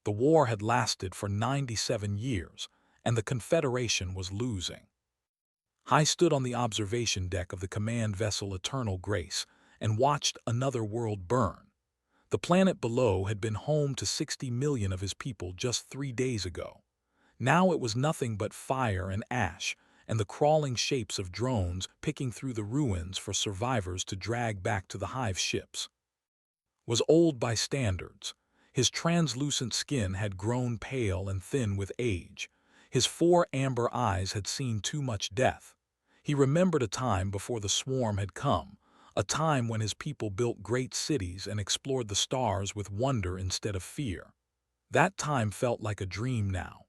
The war had lasted for 97 years, and the Confederation was losing. I stood on the observation deck of the command vessel Eternal Grace and watched another world burn. The planet below had been home to 60 million of his people just 3 days ago. Now it was nothing but fire and ash, and the crawling shapes of drones picking through the ruins for survivors to drag back to the hive ships. Was old by standards. His translucent skin had grown pale and thin with age. His 4 amber eyes had seen too much death. He remembered a time before the swarm had come, a time when his people built great cities and explored the stars with wonder instead of fear. That time felt like a dream now.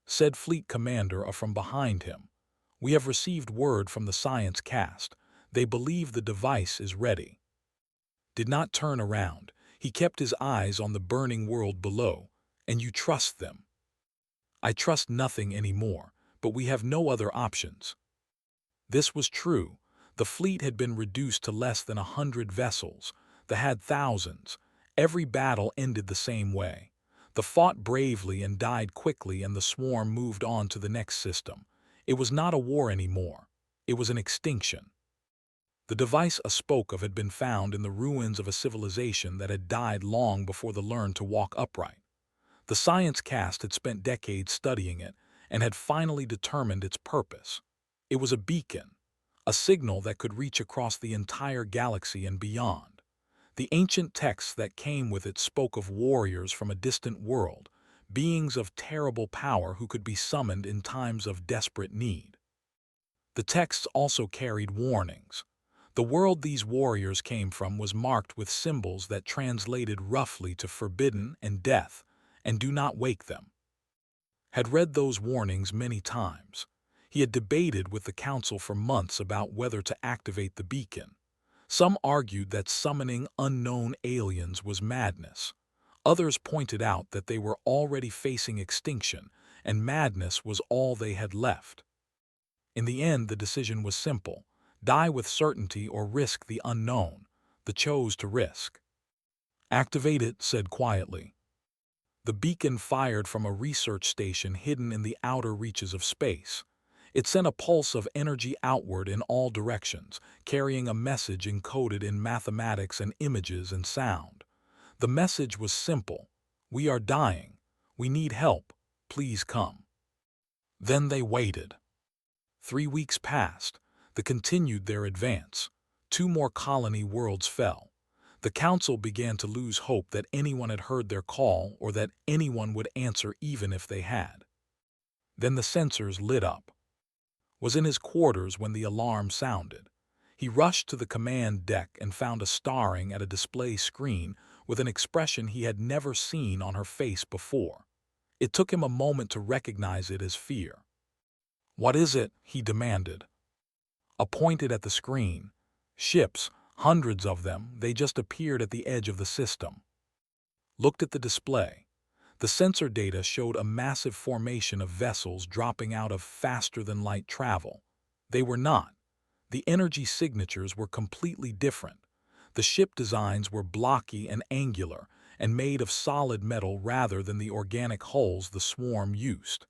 Said fleet commander from behind him, "We have received word from the science cast. They believe the device is ready." Did not turn around. He kept his eyes on the burning world below. "And you trust them?" "I trust nothing anymore, but we have no other options." This was true. The fleet had been reduced to less than 100 vessels. They had thousands. Every battle ended the same way. They fought bravely and died quickly, and the swarm moved on to the next system. It was not a war anymore. It was an extinction. The device I spoke of had been found in the ruins of a civilization that had died long before they learned to walk upright. The science cast had spent decades studying it and had finally determined its purpose. It was a beacon, a signal that could reach across the entire galaxy and beyond. The ancient texts that came with it spoke of warriors from a distant world, beings of terrible power who could be summoned in times of desperate need. The texts also carried warnings. The world these warriors came from was marked with symbols that translated roughly to forbidden and death, and do not wake them. Had read those warnings many times. He had debated with the council for months about whether to activate the beacon. Some argued that summoning unknown aliens was madness. Others pointed out that they were already facing extinction, and madness was all they had left. In the end, the decision was simple: die with certainty or risk the unknown. They chose to risk. "Activate it," said quietly. The beacon fired from a research station hidden in the outer reaches of space. It sent a pulse of energy outward in all directions, carrying a message encoded in mathematics and images and sound. The message was simple: "We are dying. We need help. Please come." Then they waited. 3 weeks passed. They continued their advance. 2 more colony worlds fell. The council began to lose hope that anyone had heard their call or that anyone would answer even if they had. Then the sensors lit up. Was in his quarters when the alarm sounded. He rushed to the command deck and found a staring at a display screen with an expression he had never seen on her face before. It took him a moment to recognize it as fear. "What is it?" he demanded. Pointed at the screen. "Ships, hundreds of them, they just appeared at the edge of the system." Looked at the display. The sensor data showed a massive formation of vessels dropping out of faster-than-light travel. They were not. The energy signatures were completely different. The ship designs were blocky and angular, and made of solid metal rather than the organic hulls the swarm used.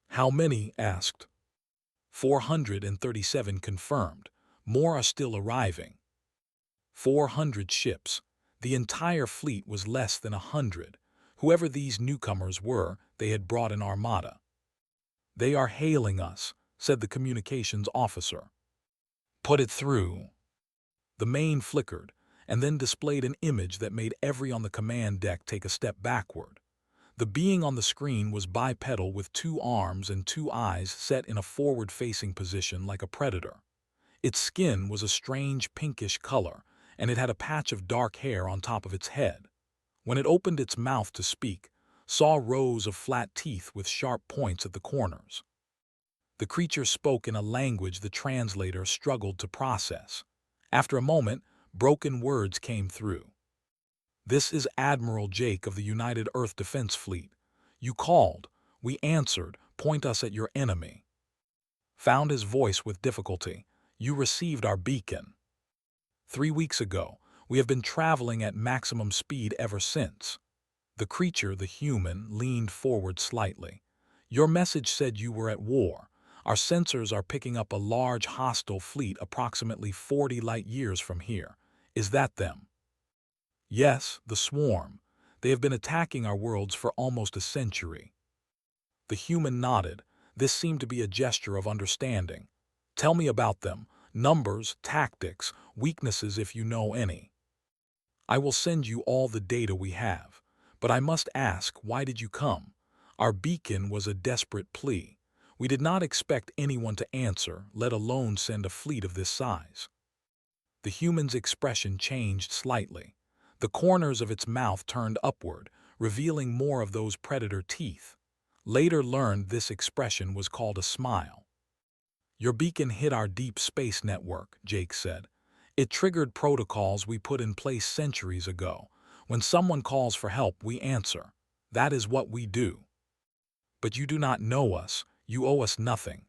"How many?" asked. 437 confirmed. More are still arriving. 400 ships. The entire fleet was less than 100. Whoever these newcomers were, they had brought an armada. "They are hailing us," said the communications officer. "Put it through." The main flickered, and then displayed an image that made everyone on the command deck take a step backward. The being on the screen was bipedal with 2 arms and 2 eyes set in a forward-facing position like a predator. Its skin was a strange pinkish color, and it had a patch of dark hair on top of its head. When it opened its mouth to speak, saw rows of flat teeth with sharp points at the corners. The creature spoke in a language the translator struggled to process. After a moment, broken words came through. "This is Admiral Jake of the United Earth Defense Fleet. You called. We answered. Point us at your enemy." Found his voice with difficulty. "You received our beacon." 3 weeks ago. We have been traveling at maximum speed ever since." The creature, the human, leaned forward slightly. Your message said you were at war. Our sensors are picking up a large hostile fleet approximately 40 light years from here. Is that them? Yes, the swarm. They have been attacking our worlds for almost a century. The human nodded. This seemed to be a gesture of understanding. Tell me about them. Numbers, tactics, weaknesses if you know any. I will send you all the data we have. But I must ask, why did you come? Our beacon was a desperate plea. We did not expect anyone to answer, let alone send a fleet of this size. The human's expression changed slightly. The corners of its mouth turned upward, revealing more of those predator teeth. Later learned this expression was called a smile. Your beacon hit our deep space network, Jake said. It triggered protocols we put in place centuries ago. When someone calls for help, we answer. That is what we do. But you do not know us. You owe us nothing.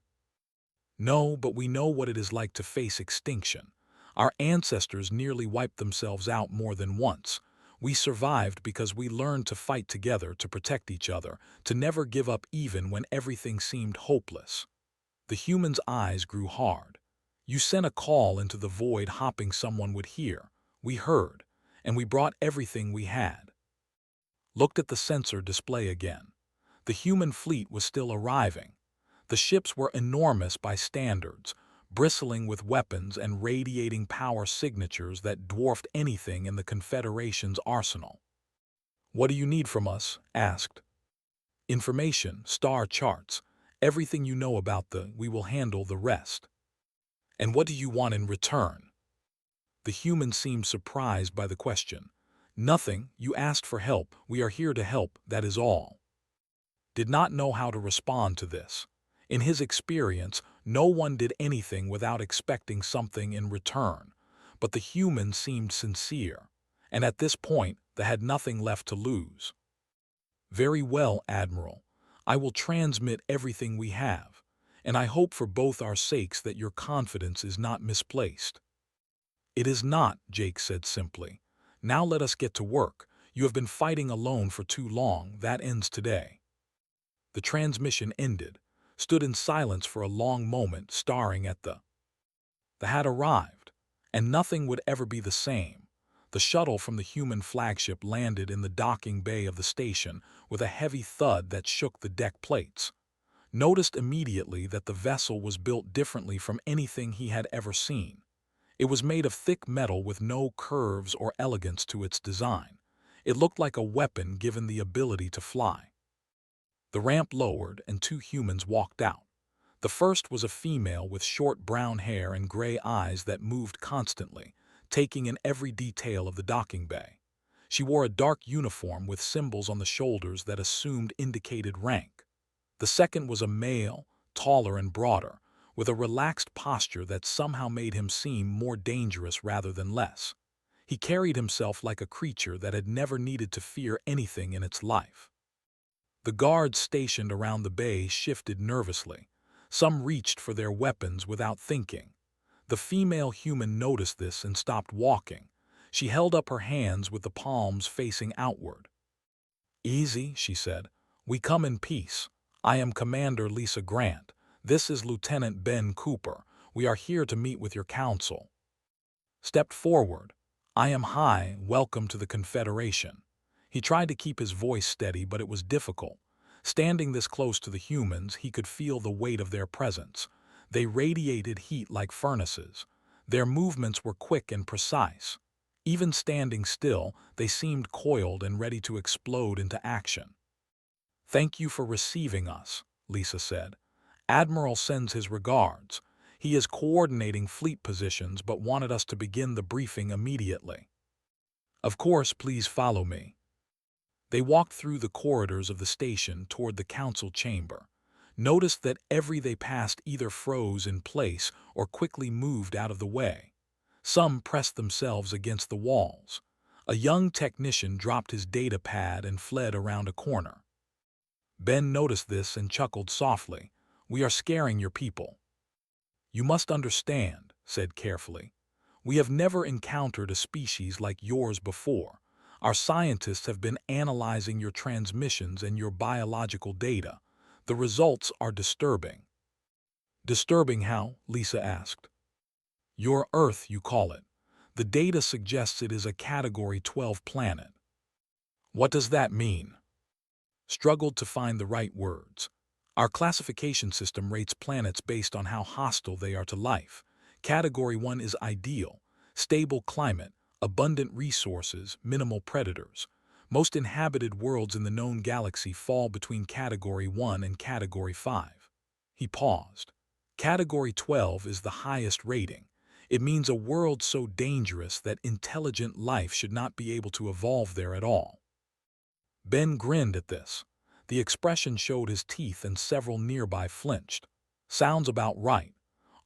No, but we know what it is like to face extinction. Our ancestors nearly wiped themselves out more than once. We survived because we learned to fight together, to protect each other, to never give up even when everything seemed hopeless. The human's eyes grew hard. You sent a call into the void hoping someone would hear. We heard, and we brought everything we had. Looked at the sensor display again. The human fleet was still arriving. The ships were enormous by standards, bristling with weapons and radiating power signatures that dwarfed anything in the Confederation's arsenal. What do you need from us? Asked. Information, star charts, everything you know about we will handle the rest. And what do you want in return? The human seemed surprised by the question. Nothing, you asked for help, we are here to help, that is all. Did not know how to respond to this. In his experience, no one did anything without expecting something in return, but the human seemed sincere, and at this point they had nothing left to lose. Very well, Admiral. I will transmit everything we have, and I hope for both our sakes that your confidence is not misplaced. It is not, Jake said simply. Now let us get to work. You have been fighting alone for too long. That ends today. The transmission ended, stood in silence for a long moment, staring at the had arrived, and nothing would ever be the same. The shuttle from the human flagship landed in the docking bay of the station with a heavy thud that shook the deck plates. Noticed immediately that the vessel was built differently from anything he had ever seen. It was made of thick metal with no curves or elegance to its design. It looked like a weapon given the ability to fly. The ramp lowered and two humans walked out. The first was a female with short brown hair and gray eyes that moved constantly, taking in every detail of the docking bay. She wore a dark uniform with symbols on the shoulders that assumed indicated rank. The second was a male, taller and broader, with a relaxed posture that somehow made him seem more dangerous rather than less. He carried himself like a creature that had never needed to fear anything in its life. The guards stationed around the bay shifted nervously. Some reached for their weapons without thinking. The female human noticed this and stopped walking. She held up her hands with the palms facing outward. Easy, she said. We come in peace. I am Commander Lisa Grant. This is Lieutenant Ben Cooper. We are here to meet with your council. Stepped forward. I am High. Welcome to the Confederation. He tried to keep his voice steady, but it was difficult. Standing this close to the humans, he could feel the weight of their presence. They radiated heat like furnaces. Their movements were quick and precise. Even standing still, they seemed coiled and ready to explode into action. Thank you for receiving us, Lisa said. Admiral sends his regards. He is coordinating fleet positions but wanted us to begin the briefing immediately. Of course, please follow me. They walked through the corridors of the station toward the council chamber. Noticed that every they passed either froze in place or quickly moved out of the way. Some pressed themselves against the walls. A young technician dropped his data pad and fled around a corner. Ben noticed this and chuckled softly. We are scaring your people. You must understand, said carefully. We have never encountered a species like yours before. Our scientists have been analyzing your transmissions and your biological data. The results are disturbing." "Disturbing how?" Lisa asked. "Your Earth, you call it. The data suggests it is a Category 12 planet." "What does that mean?" Struggled to find the right words. "Our classification system rates planets based on how hostile they are to life. Category 1 is ideal, stable climate, abundant resources, minimal predators. Most inhabited worlds in the known galaxy fall between Category 1 and Category 5. He paused. Category 12 is the highest rating. It means a world so dangerous that intelligent life should not be able to evolve there at all. Ben grinned at this. The expression showed his teeth and several nearby flinched. "Sounds about right.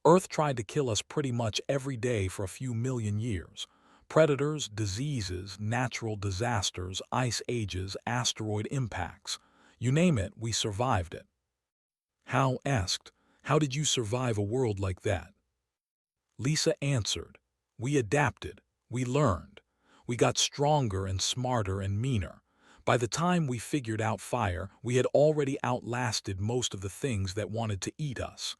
Earth tried to kill us pretty much every day for a few million years. Predators, diseases, natural disasters, ice ages, asteroid impacts. You name it, we survived it." Hal asked, "How did you survive a world like that?" Lisa answered, "We adapted. We learned. We got stronger and smarter and meaner. By the time we figured out fire, we had already outlasted most of the things that wanted to eat us.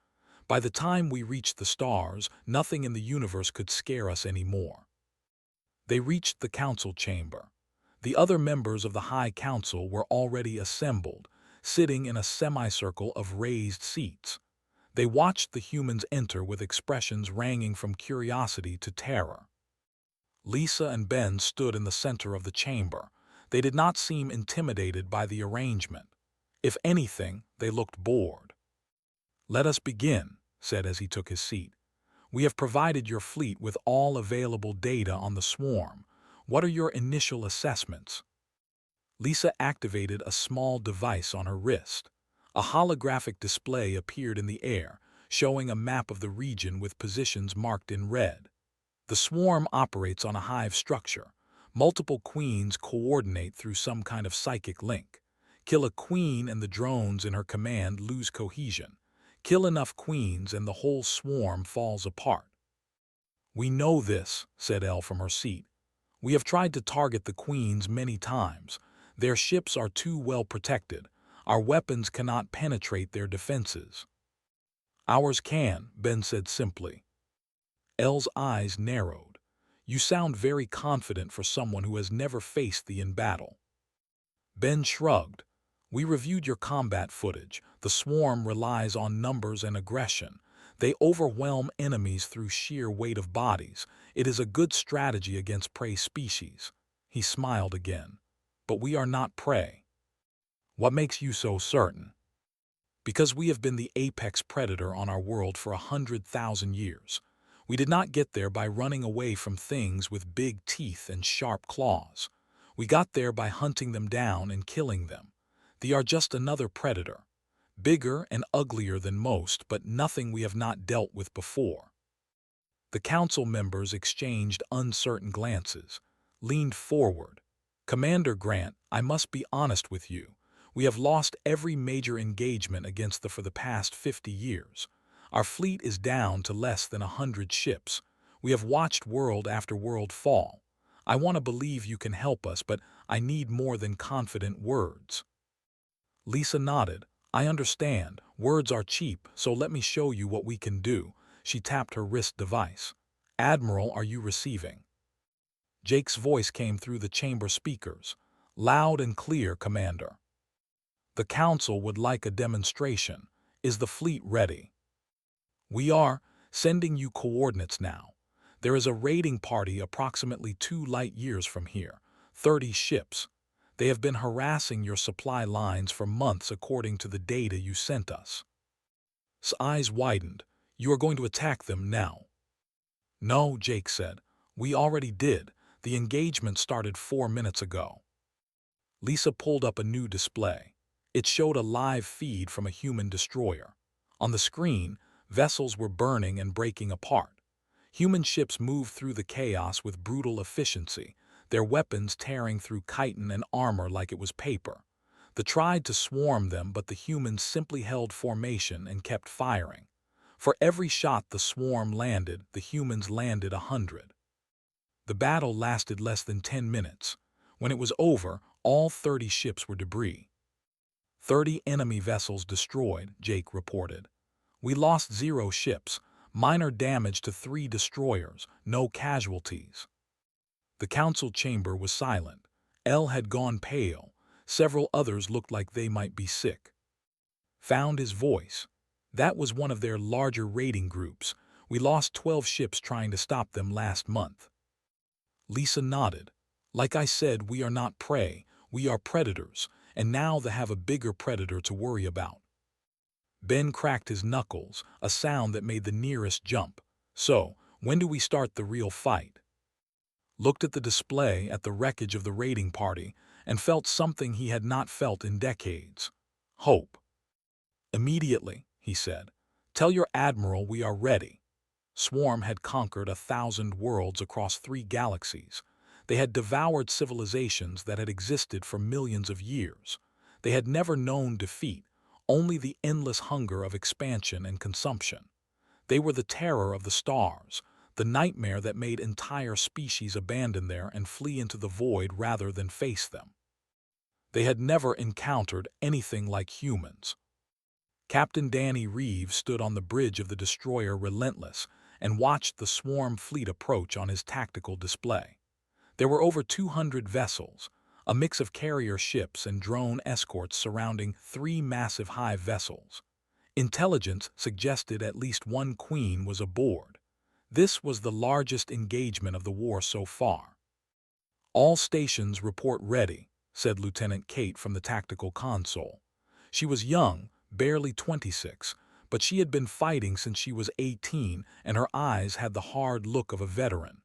By the time we reached the stars, nothing in the universe could scare us anymore." They reached the council chamber. The other members of the High Council were already assembled, sitting in a semicircle of raised seats. They watched the humans enter with expressions ranging from curiosity to terror. Lisa and Ben stood in the center of the chamber. They did not seem intimidated by the arrangement. If anything, they looked bored. "Let us begin," said as he took his seat. "We have provided your fleet with all available data on the swarm. What are your initial assessments?" Lisa activated a small device on her wrist. A holographic display appeared in the air, showing a map of the region with positions marked in red. The swarm operates on a hive structure. Multiple queens coordinate through some kind of psychic link. Kill a queen and the drones in her command lose cohesion. Kill enough queens and the whole swarm falls apart. "We know this," said Elle from her seat. "We have tried to target the queens many times. Their ships are too well protected. Our weapons cannot penetrate their defenses." "Ours can," Ben said simply. Elle's eyes narrowed. "You sound very confident for someone who has never faced thee in battle." Ben shrugged. "We reviewed your combat footage. The swarm relies on numbers and aggression. They overwhelm enemies through sheer weight of bodies. It is a good strategy against prey species." He smiled again. "But we are not prey." "What makes you so certain?" "Because we have been the apex predator on our world for 100,000 years. We did not get there by running away from things with big teeth and sharp claws. We got there by hunting them down and killing them. They are just another predator. Bigger and uglier than most, but nothing we have not dealt with before." The council members exchanged uncertain glances, leaned forward. "Commander Grant, I must be honest with you. We have lost every major engagement against for the past 50 years. Our fleet is down to less than 100 ships. We have watched world after world fall. I want to believe you can help us, but I need more than confident words." Lisa nodded. "I understand. Words are cheap, so let me show you what we can do." She tapped her wrist device. "Admiral, are you receiving?" Jake's voice came through the chamber speakers. "Loud and clear, Commander. The Council would like a demonstration. Is the fleet ready?" "We are sending you coordinates now. There is a raiding party approximately 2 light years from here, 30 ships. They have been harassing your supply lines for months according to the data you sent us." His eyes widened. "You are going to attack them now?" "No," Jake said. "We already did. The engagement started 4 minutes ago." Lisa pulled up a new display. It showed a live feed from a human destroyer. On the screen, vessels were burning and breaking apart. Human ships moved through the chaos with brutal efficiency, their weapons tearing through chitin and armor like it was paper. They tried to swarm them, but the humans simply held formation and kept firing. For every shot the swarm landed, the humans landed 100. The battle lasted less than 10 minutes. When it was over, all 30 ships were debris. 30 enemy vessels destroyed, Jake reported. We lost 0 ships, minor damage to 3 destroyers, no casualties. The council chamber was silent. Elle had gone pale. Several others looked like they might be sick. Found his voice. That was one of their larger raiding groups. We lost 12 ships trying to stop them last month. Lisa nodded. Like I said, we are not prey, we are predators, and now they have a bigger predator to worry about. Ben cracked his knuckles, a sound that made the nearest jump. So, when do we start the real fight? Looked at the display at the wreckage of the raiding party and felt something he had not felt in decades. Hope. Immediately, he said. Tell your admiral we are ready. Swarm had conquered 1,000 worlds across 3 galaxies. They had devoured civilizations that had existed for millions of years. They had never known defeat, only the endless hunger of expansion and consumption. They were the terror of the stars, the nightmare that made entire species abandon them and flee into the void rather than face them. They had never encountered anything like humans. Captain Danny Reeves stood on the bridge of the destroyer Relentless and watched the swarm fleet approach on his tactical display. There were over 200 vessels, a mix of carrier ships and drone escorts surrounding 3 massive hive vessels. Intelligence suggested at least 1 queen was aboard. This was the largest engagement of the war so far. All stations report ready, said Lieutenant Kate from the tactical console. She was young, barely 26, but she had been fighting since she was 18 and her eyes had the hard look of a veteran.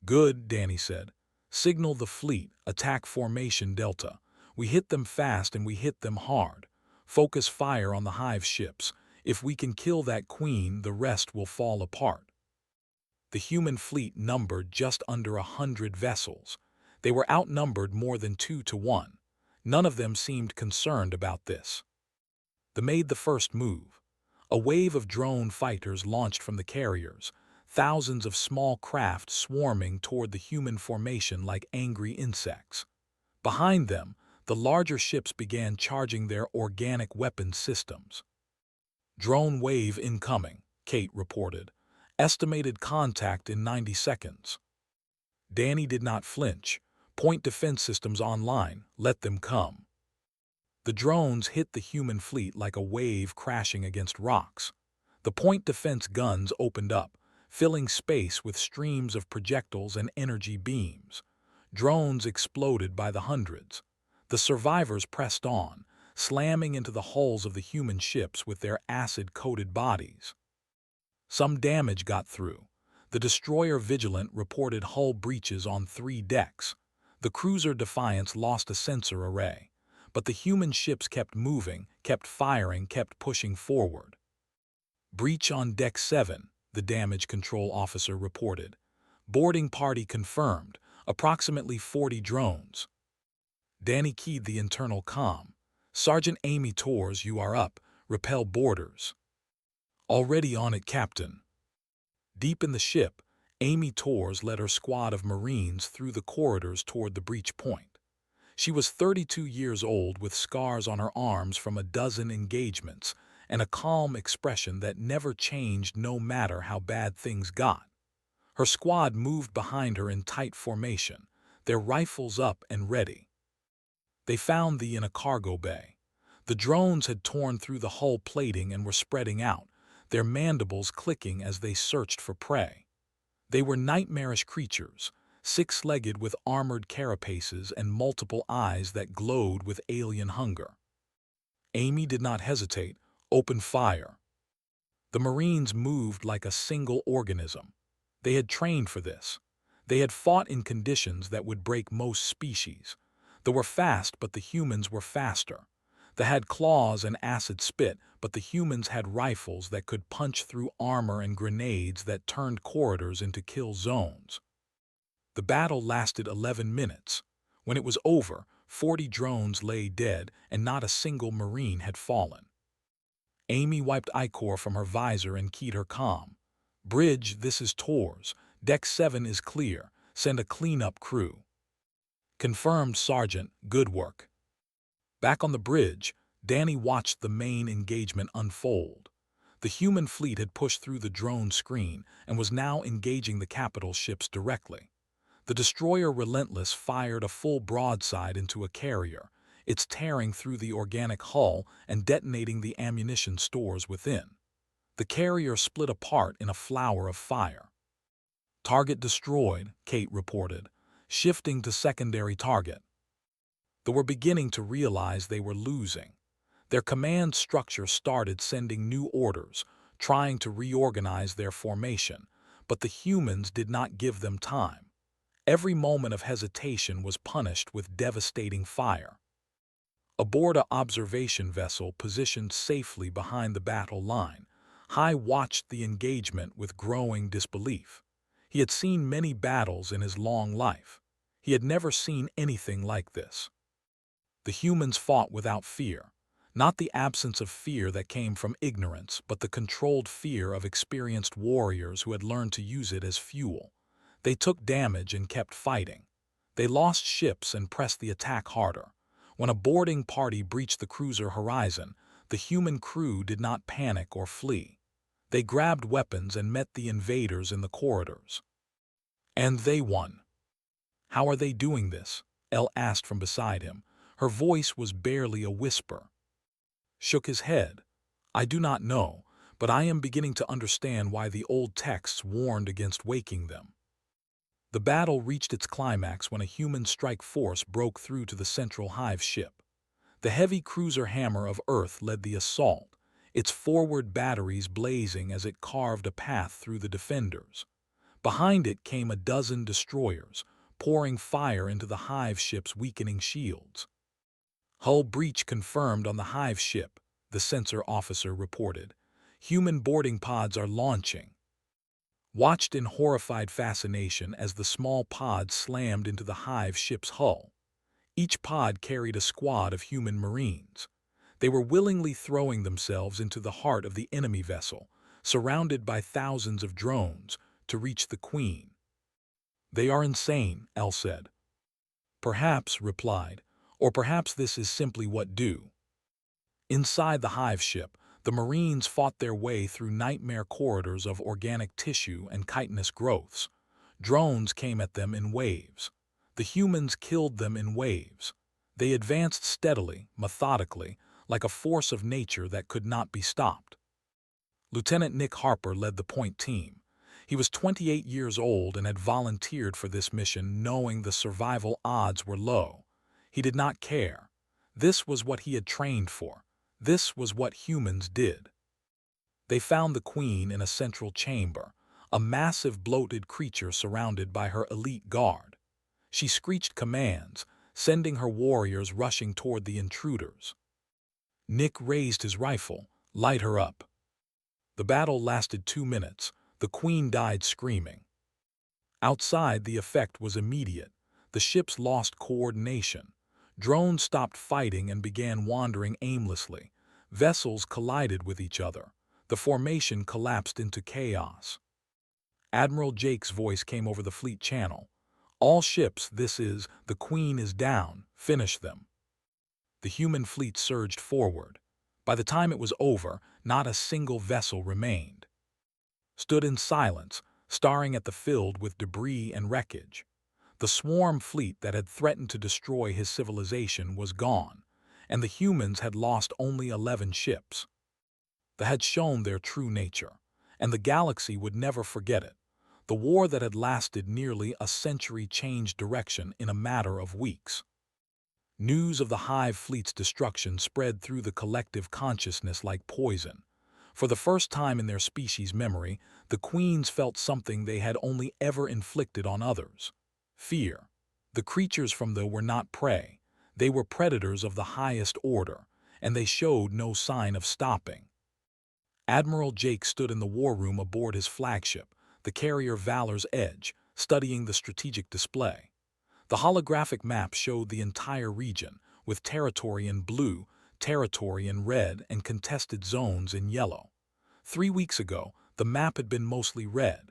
Good, Danny said. Signal the fleet, attack formation Delta. We hit them fast and we hit them hard. Focus fire on the hive ships. If we can kill that queen, the rest will fall apart. The human fleet numbered just under 100 vessels. They were outnumbered more than 2 to 1. None of them seemed concerned about this. They made the first move. A wave of drone fighters launched from the carriers, thousands of small craft swarming toward the human formation like angry insects. Behind them, the larger ships began charging their organic weapons systems. Drone wave incoming, Kate reported. Estimated contact in 90 seconds. Danny did not flinch. Point defense systems online, let them come. The drones hit the human fleet like a wave crashing against rocks. The point defense guns opened up, filling space with streams of projectiles and energy beams. Drones exploded by the hundreds. The survivors pressed on, slamming into the hulls of the human ships with their acid-coated bodies. Some damage got through. The destroyer Vigilant reported hull breaches on 3 decks. The cruiser Defiance lost a sensor array. But the human ships kept moving, kept firing, kept pushing forward. Breach on Deck 7, the damage control officer reported. Boarding party confirmed, approximately 40 drones. Danny keyed the internal comm. Sergeant Amy Torres, you are up, repel boarders. Already on it, Captain. Deep in the ship, Amy Torres led her squad of Marines through the corridors toward the breach point. She was 32 years old with scars on her arms from a dozen engagements and a calm expression that never changed no matter how bad things got. Her squad moved behind her in tight formation, their rifles up and ready. They found thee in a cargo bay. The drones had torn through the hull plating and were spreading out, their mandibles clicking as they searched for prey. They were nightmarish creatures, 6-legged with armored carapaces and multiple eyes that glowed with alien hunger. Amy did not hesitate, opened fire. The Marines moved like a single organism. They had trained for this. They had fought in conditions that would break most species. They were fast, but the humans were faster. They had claws and acid spit, but the humans had rifles that could punch through armor and grenades that turned corridors into kill zones. The battle lasted 11 minutes. When it was over, 40 drones lay dead and not a single Marine had fallen. Amy wiped ichor from her visor and keyed her comm. Bridge, this is Torres. Deck 7 is clear. Send a cleanup crew. Confirmed, Sergeant. Good work. Back on the bridge, Danny watched the main engagement unfold. The human fleet had pushed through the drone screen and was now engaging the capital ships directly. The destroyer Relentless fired a full broadside into a carrier, its tearing through the organic hull and detonating the ammunition stores within. The carrier split apart in a flower of fire. Target destroyed, Kate reported, shifting to secondary target. They were beginning to realize they were losing. Their command structure started sending new orders, trying to reorganize their formation, but the humans did not give them time. Every moment of hesitation was punished with devastating fire. Aboard an observation vessel positioned safely behind the battle line, Hai watched the engagement with growing disbelief. He had seen many battles in his long life. He had never seen anything like this. The humans fought without fear, not the absence of fear that came from ignorance, but the controlled fear of experienced warriors who had learned to use it as fuel. They took damage and kept fighting. They lost ships and pressed the attack harder. When a boarding party breached the cruiser horizon, the human crew did not panic or flee. They grabbed weapons and met the invaders in the corridors. And they won. How are they doing this? Elle asked from beside him. Her voice was barely a whisper. Shook his head. I do not know, but I am beginning to understand why the old texts warned against waking them. The battle reached its climax when a human strike force broke through to the central hive ship. The heavy cruiser Hammer of Earth led the assault, its forward batteries blazing as it carved a path through the defenders. Behind it came a dozen destroyers, pouring fire into the hive ship's weakening shields. Hull breach confirmed on the hive ship, the sensor officer reported. Human boarding pods are launching. Watched in horrified fascination as the small pods slammed into the hive ship's hull. Each pod carried a squad of human marines. They were willingly throwing themselves into the heart of the enemy vessel, surrounded by thousands of drones, to reach the Queen. They are insane, Elle said. Perhaps, replied, or perhaps this is simply what do. Inside the hive ship, the Marines fought their way through nightmare corridors of organic tissue and chitinous growths. Drones came at them in waves. The humans killed them in waves. They advanced steadily, methodically, like a force of nature that could not be stopped. Lieutenant Nick Harper led the point team. He was 28 years old and had volunteered for this mission knowing the survival odds were low. He did not care. This was what he had trained for. This was what humans did. They found the Queen in a central chamber, a massive bloated creature surrounded by her elite guard. She screeched commands, sending her warriors rushing toward the intruders. Nick raised his rifle. Light her up. The battle lasted 2 minutes. The Queen died screaming. Outside, the effect was immediate. The ships lost coordination. Drones stopped fighting and began wandering aimlessly. Vessels collided with each other. The formation collapsed into chaos. Admiral Jake's voice came over the fleet channel. All ships, the Queen is down. Finish them. The human fleet surged forward. By the time it was over, not a single vessel remained. Stood in silence, staring at the field with debris and wreckage. The swarm fleet that had threatened to destroy his civilization was gone, and the humans had lost only 11 ships. They had shown their true nature, and the galaxy would never forget it. The war that had lasted nearly a century changed direction in a matter of weeks. News of the Hive fleet's destruction spread through the collective consciousness like poison. For the first time in their species' memory, the Queens felt something they had only ever inflicted on others. Fear. The creatures from there were not prey. They were predators of the highest order, and they showed no sign of stopping. Admiral Jake stood in the war room aboard his flagship, the carrier Valor's Edge, studying the strategic display. The holographic map showed the entire region, with territory in blue, territory in red, and contested zones in yellow. 3 weeks ago, the map had been mostly red.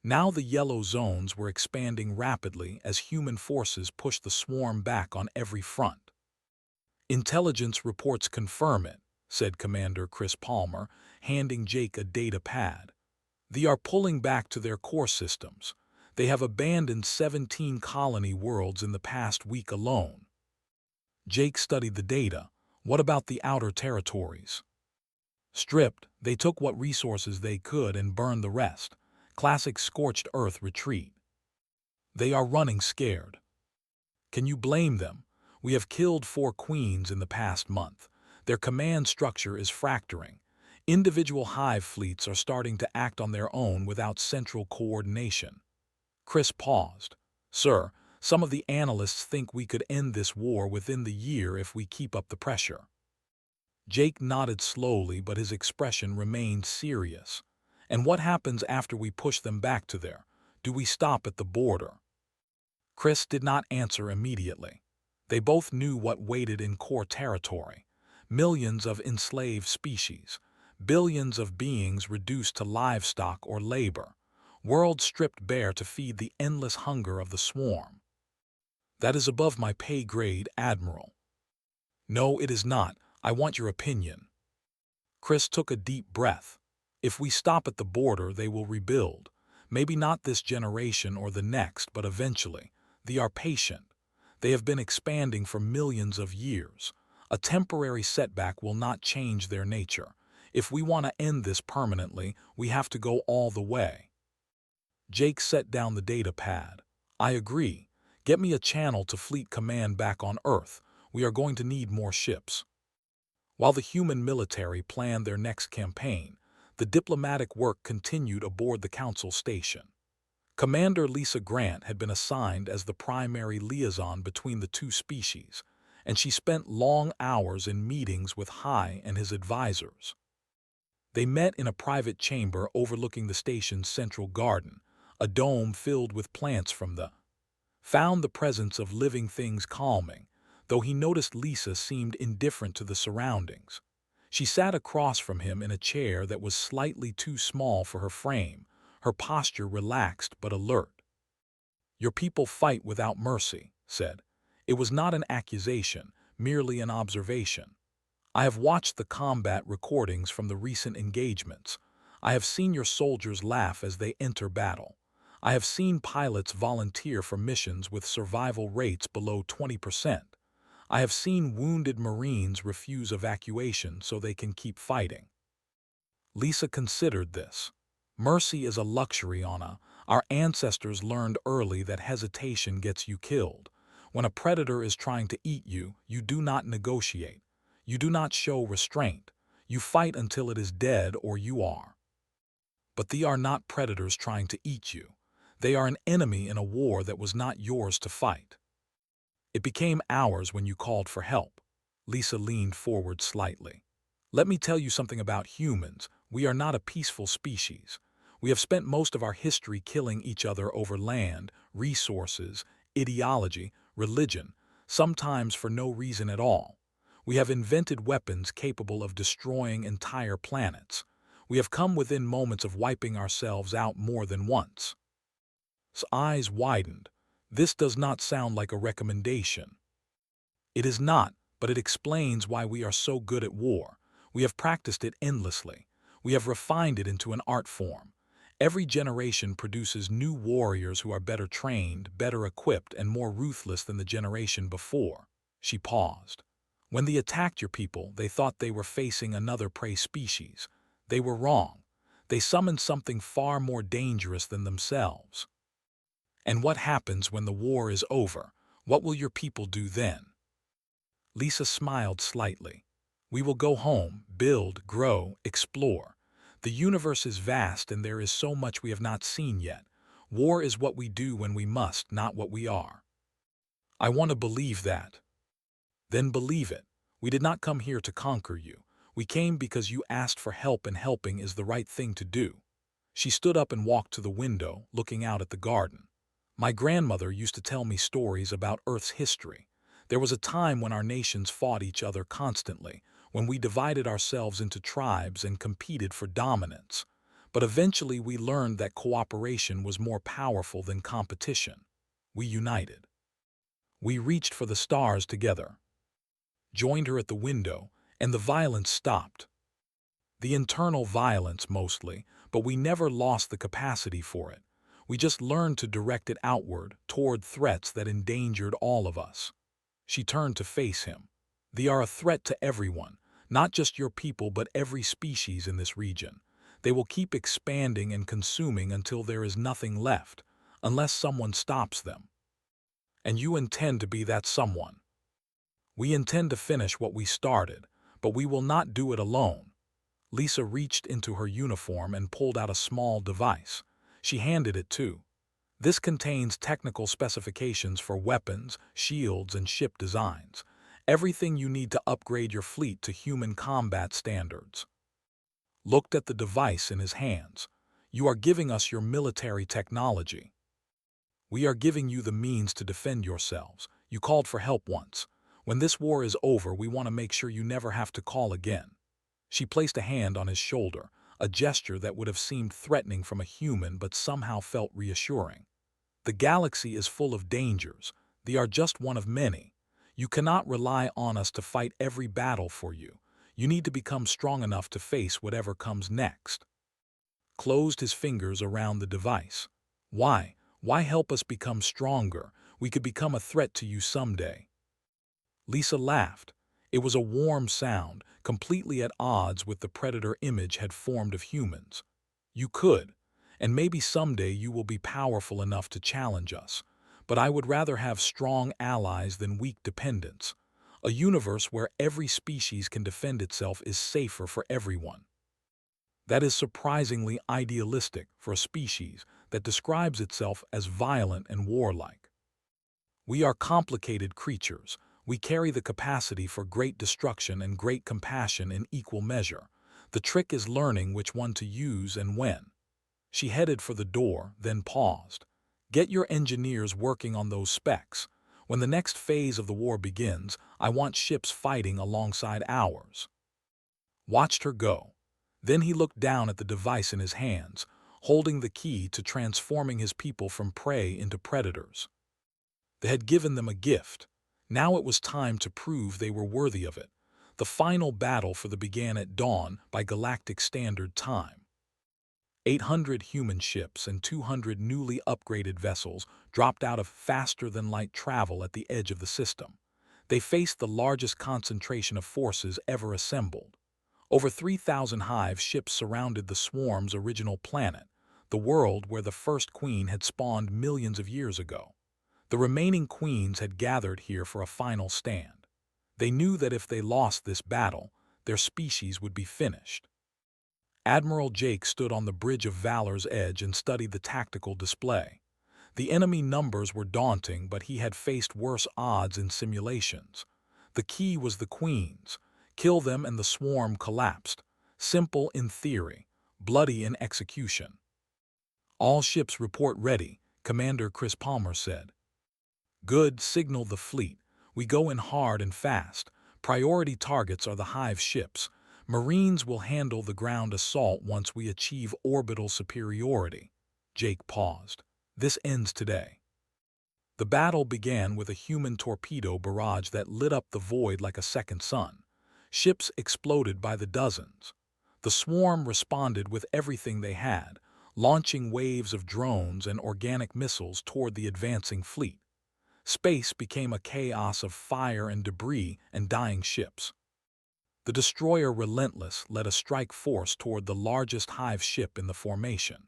Now the yellow zones were expanding rapidly as human forces pushed the swarm back on every front. "Intelligence reports confirm it," said Commander Chris Palmer, handing Jake a data pad. "They are pulling back to their core systems. They have abandoned 17 colony worlds in the past week alone." Jake studied the data. "What about the outer territories?" "Stripped, they took what resources they could and burned the rest. Classic scorched earth retreat. They are running scared. Can you blame them? We have killed 4 queens in the past month. Their command structure is fracturing. Individual hive fleets are starting to act on their own without central coordination." Chris paused. "Sir, some of the analysts think we could end this war within the year if we keep up the pressure." Jake nodded slowly, but his expression remained serious. "And what happens after we push them back to there? Do we stop at the border?" Chris did not answer immediately. They both knew what waited in core territory. Millions of enslaved species, billions of beings reduced to livestock or labor, worlds stripped bare to feed the endless hunger of the swarm. "That is above my pay grade, Admiral." "No, it is not. I want your opinion." Chris took a deep breath. "If we stop at the border, they will rebuild. Maybe not this generation or the next, but eventually. They are patient. They have been expanding for millions of years. A temporary setback will not change their nature. If we want to end this permanently, we have to go all the way." Jake set down the data pad. "I agree. Get me a channel to Fleet Command back on Earth. We are going to need more ships." While the human military planned their next campaign, the diplomatic work continued aboard the Council station. Commander Lisa Grant had been assigned as the primary liaison between the two species, and she spent long hours in meetings with High and his advisors. They met in a private chamber overlooking the station's central garden, a dome filled with plants from the found the presence of living things calming, though he noticed Lisa seemed indifferent to the surroundings. She sat across from him in a chair that was slightly too small for her frame, her posture relaxed but alert. "Your people fight without mercy," said. It was not an accusation, merely an observation. "I have watched the combat recordings from the recent engagements. I have seen your soldiers laugh as they enter battle. I have seen pilots volunteer for missions with survival rates below 20%. I have seen wounded Marines refuse evacuation so they can keep fighting." Lisa considered this. "Mercy is a luxury, Anna. Our ancestors learned early that hesitation gets you killed. When a predator is trying to eat you, you do not negotiate. You do not show restraint. You fight until it is dead or you are." "But they are not predators trying to eat you. They are an enemy in a war that was not yours to fight." "It became ours when you called for help." Lisa leaned forward slightly. "Let me tell you something about humans. We are not a peaceful species. We have spent most of our history killing each other over land, resources, ideology, religion, sometimes for no reason at all. We have invented weapons capable of destroying entire planets. We have come within moments of wiping ourselves out more than once." His eyes widened. "This does not sound like a recommendation." "It is not, but it explains why we are so good at war. We have practiced it endlessly. We have refined it into an art form. Every generation produces new warriors who are better trained, better equipped, and more ruthless than the generation before." She paused. "When they attacked your people, they thought they were facing another prey species. They were wrong. They summoned something far more dangerous than themselves." "And what happens when the war is over? What will your people do then?" Lisa smiled slightly. "We will go home, build, grow, explore. The universe is vast and there is so much we have not seen yet. War is what we do when we must, not what we are." "I want to believe that." "Then believe it. We did not come here to conquer you. We came because you asked for help, and helping is the right thing to do." She stood up and walked to the window, looking out at the garden. "My grandmother used to tell me stories about Earth's history. There was a time when our nations fought each other constantly, when we divided ourselves into tribes and competed for dominance. But eventually we learned that cooperation was more powerful than competition. We united. We reached for the stars together, joined her at the window, and the violence stopped. The internal violence mostly, but we never lost the capacity for it. We just learned to direct it outward, toward threats that endangered all of us. She turned to face him. They are a threat to everyone, not just your people but every species in this region. They will keep expanding and consuming until there is nothing left, unless someone stops them. And you intend to be that someone. We intend to finish what we started, but we will not do it alone. Lisa reached into her uniform and pulled out a small device. She handed it to. This contains technical specifications for weapons, shields, and ship designs. Everything you need to upgrade your fleet to human combat standards. Looked at the device in his hands. You are giving us your military technology. We are giving you the means to defend yourselves. You called for help once. When this war is over, we want to make sure you never have to call again. She placed a hand on his shoulder, a gesture that would have seemed threatening from a human but somehow felt reassuring. The galaxy is full of dangers. They are just one of many. You cannot rely on us to fight every battle for you. You need to become strong enough to face whatever comes next. Closed his fingers around the device. Why? Why help us become stronger? We could become a threat to you someday. Lisa laughed. It was a warm sound, completely at odds with the predator image had formed of humans. You could, and maybe someday you will be powerful enough to challenge us. But I would rather have strong allies than weak dependents. A universe where every species can defend itself is safer for everyone. That is surprisingly idealistic for a species that describes itself as violent and warlike. We are complicated creatures. We carry the capacity for great destruction and great compassion in equal measure. The trick is learning which one to use and when. She headed for the door, then paused. Get your engineers working on those specs. When the next phase of the war begins, I want ships fighting alongside ours. Watched her go. Then he looked down at the device in his hands, holding the key to transforming his people from prey into predators. They had given them a gift. Now it was time to prove they were worthy of it. The final battle for the began at dawn by Galactic Standard Time. 800 human ships and 200 newly upgraded vessels dropped out of faster-than-light travel at the edge of the system. They faced the largest concentration of forces ever assembled. Over 3,000 hive ships surrounded the swarm's original planet, the world where the first queen had spawned millions of years ago. The remaining queens had gathered here for a final stand. They knew that if they lost this battle, their species would be finished. Admiral Jake stood on the Bridge of Valor's edge and studied the tactical display. The enemy numbers were daunting, but he had faced worse odds in simulations. The key was the queens. Kill them and the swarm collapsed. Simple in theory, bloody in execution. All ships report ready, Commander Chris Palmer said. Good, signal the fleet. We go in hard and fast. Priority targets are the hive ships. Marines will handle the ground assault once we achieve orbital superiority. Jake paused. This ends today. The battle began with a human torpedo barrage that lit up the void like a second sun. Ships exploded by the dozens. The swarm responded with everything they had, launching waves of drones and organic missiles toward the advancing fleet. Space became a chaos of fire and debris and dying ships. The destroyer Relentless led a strike force toward the largest hive ship in the formation.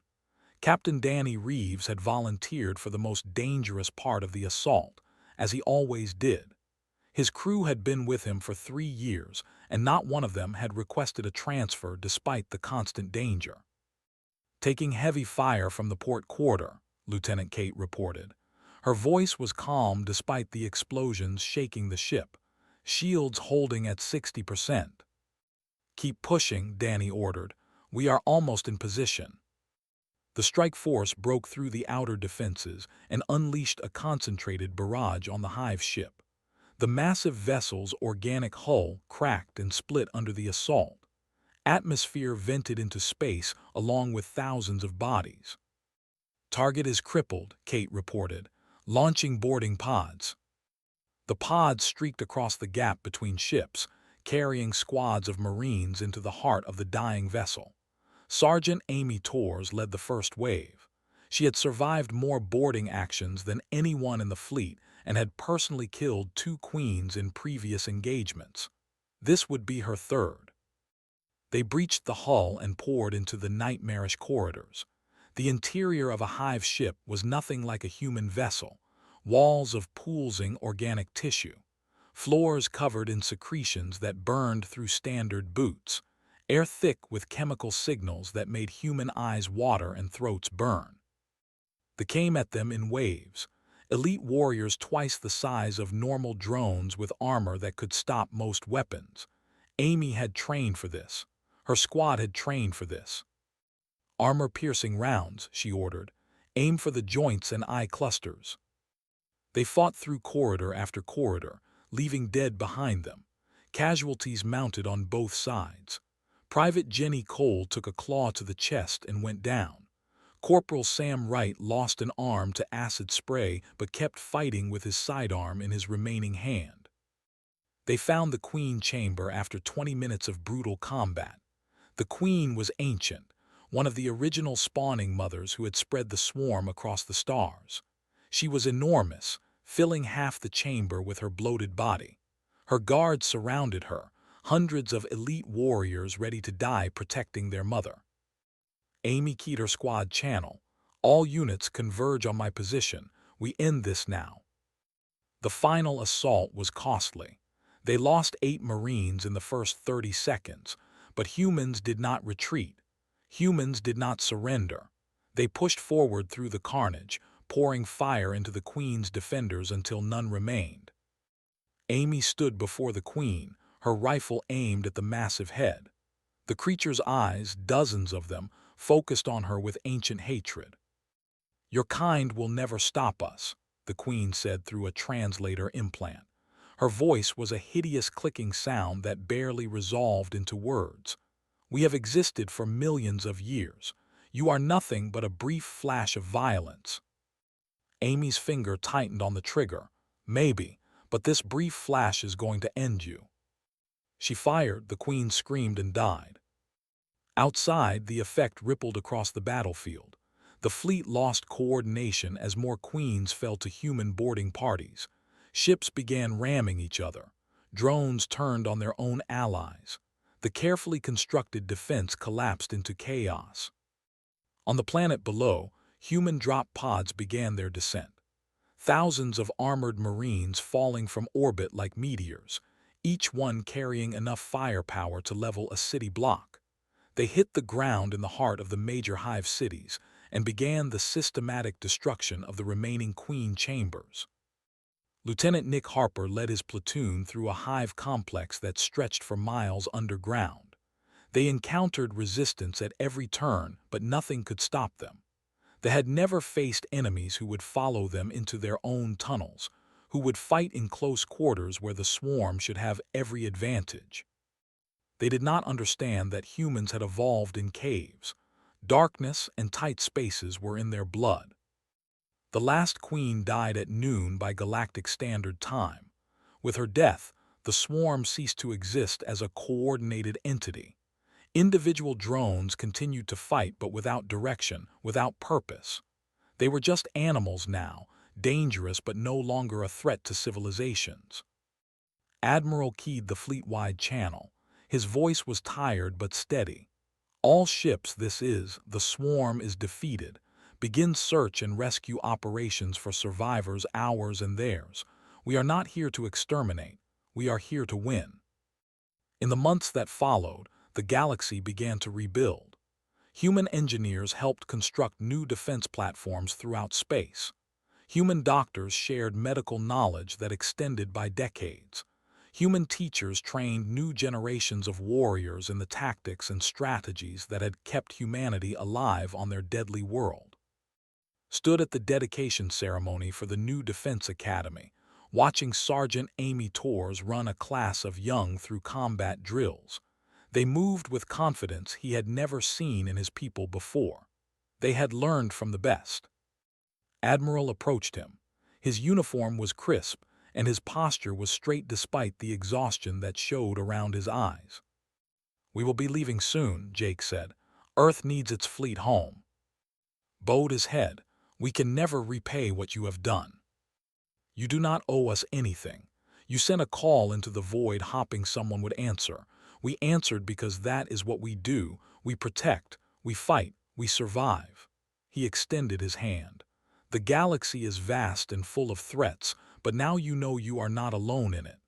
Captain Danny Reeves had volunteered for the most dangerous part of the assault, as he always did. His crew had been with him for 3 years, and not one of them had requested a transfer despite the constant danger. Taking heavy fire from the port quarter, Lieutenant Kate reported. Her voice was calm despite the explosions shaking the ship, shields holding at 60%. Keep pushing, Danny ordered. We are almost in position. The strike force broke through the outer defenses and unleashed a concentrated barrage on the hive ship. The massive vessel's organic hull cracked and split under the assault. Atmosphere vented into space along with thousands of bodies. "Target is crippled," Kate reported, launching boarding pods. The pods streaked across the gap between ships, carrying squads of Marines into the heart of the dying vessel. Sergeant Amy Torres led the first wave. She had survived more boarding actions than anyone in the fleet and had personally killed 2 queens in previous engagements. This would be her third. They breached the hull and poured into the nightmarish corridors. The interior of a hive ship was nothing like a human vessel. Walls of poolsing organic tissue. Floors covered in secretions that burned through standard boots. Air thick with chemical signals that made human eyes water and throats burn. They came at them in waves. Elite warriors twice the size of normal drones with armor that could stop most weapons. Amy had trained for this. Her squad had trained for this. "Armor-piercing rounds," she ordered. "Aim for the joints and eye clusters." They fought through corridor after corridor, leaving dead behind them. Casualties mounted on both sides. Private Jenny Cole took a claw to the chest and went down. Corporal Sam Wright lost an arm to acid spray but kept fighting with his sidearm in his remaining hand. They found the Queen chamber after 20 minutes of brutal combat. The Queen was ancient, one of the original spawning mothers who had spread the swarm across the stars. She was enormous, filling half the chamber with her bloated body. Her guards surrounded her, hundreds of elite warriors ready to die protecting their mother. Amy keyed her squad channel. "All units converge on my position. We end this now." The final assault was costly. They lost 8 Marines in the first 30 seconds, but humans did not retreat. Humans did not surrender. They pushed forward through the carnage, pouring fire into the Queen's defenders until none remained. Amy stood before the Queen, her rifle aimed at the massive head. The creature's eyes, dozens of them, focused on her with ancient hatred. "Your kind will never stop us," the Queen said through a translator implant. Her voice was a hideous clicking sound that barely resolved into words. "We have existed for millions of years. You are nothing but a brief flash of violence." Amy's finger tightened on the trigger. "Maybe, but this brief flash is going to end you." She fired, the Queen screamed and died. Outside, the effect rippled across the battlefield. The fleet lost coordination as more Queens fell to human boarding parties. Ships began ramming each other. Drones turned on their own allies. The carefully constructed defense collapsed into chaos. On the planet below, human drop pods began their descent. Thousands of armored Marines falling from orbit like meteors, each one carrying enough firepower to level a city block. They hit the ground in the heart of the major hive cities and began the systematic destruction of the remaining Queen chambers. Lieutenant Nick Harper led his platoon through a hive complex that stretched for miles underground. They encountered resistance at every turn, but nothing could stop them. They had never faced enemies who would follow them into their own tunnels, who would fight in close quarters where the swarm should have every advantage. They did not understand that humans had evolved in caves. Darkness and tight spaces were in their blood. The last Queen died at noon by Galactic Standard Time. With her death, the swarm ceased to exist as a coordinated entity. Individual drones continued to fight, but without direction, without purpose. They were just animals now, dangerous but no longer a threat to civilizations. Admiral keyed the fleet-wide channel. His voice was tired but steady. "All ships, the swarm is defeated. Begin search and rescue operations for survivors, ours and theirs. We are not here to exterminate. We are here to win." In the months that followed, the galaxy began to rebuild. Human engineers helped construct new defense platforms throughout space. Human doctors shared medical knowledge that extended by decades. Human teachers trained new generations of warriors in the tactics and strategies that had kept humanity alive on their deadly world. Stood at the dedication ceremony for the new Defense Academy, watching Sergeant Amy Torres run a class of young through combat drills. They moved with confidence he had never seen in his people before. They had learned from the best. Admiral approached him. His uniform was crisp, and his posture was straight despite the exhaustion that showed around his eyes. "We will be leaving soon," Jake said. "Earth needs its fleet home." Bowed his head. "We can never repay what you have done. You do not owe us anything. You sent a call into the void hoping someone would answer. We answered because that is what we do. We protect, we fight, we survive." He extended his hand. "The galaxy is vast and full of threats, but now you know you are not alone in it."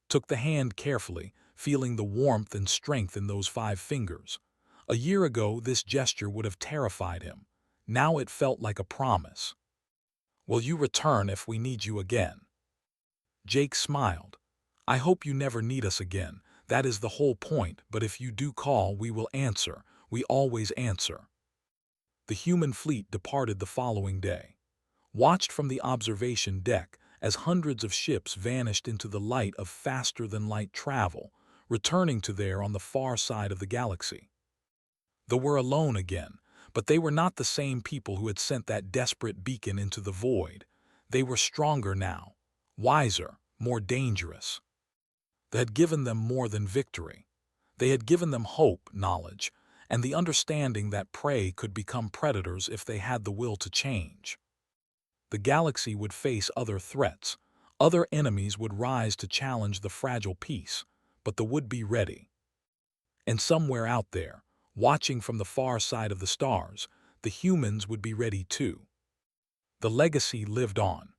Took the hand carefully, feeling the warmth and strength in those 5 fingers. A year ago, this gesture would have terrified him. Now it felt like a promise. "Will you return if we need you again?" Jake smiled. "I hope you never need us again. That is the whole point, but if you do call, we will answer. We always answer." The human fleet departed the following day. Watched from the observation deck as hundreds of ships vanished into the light of faster-than-light travel, returning to there on the far side of the galaxy. They were alone again, but they were not the same people who had sent that desperate beacon into the void. They were stronger now, wiser, more dangerous. They had given them more than victory. They had given them hope, knowledge, and the understanding that prey could become predators if they had the will to change. The galaxy would face other threats. Other enemies would rise to challenge the fragile peace, but they would be ready. And somewhere out there, watching from the far side of the stars, the humans would be ready too. The legacy lived on.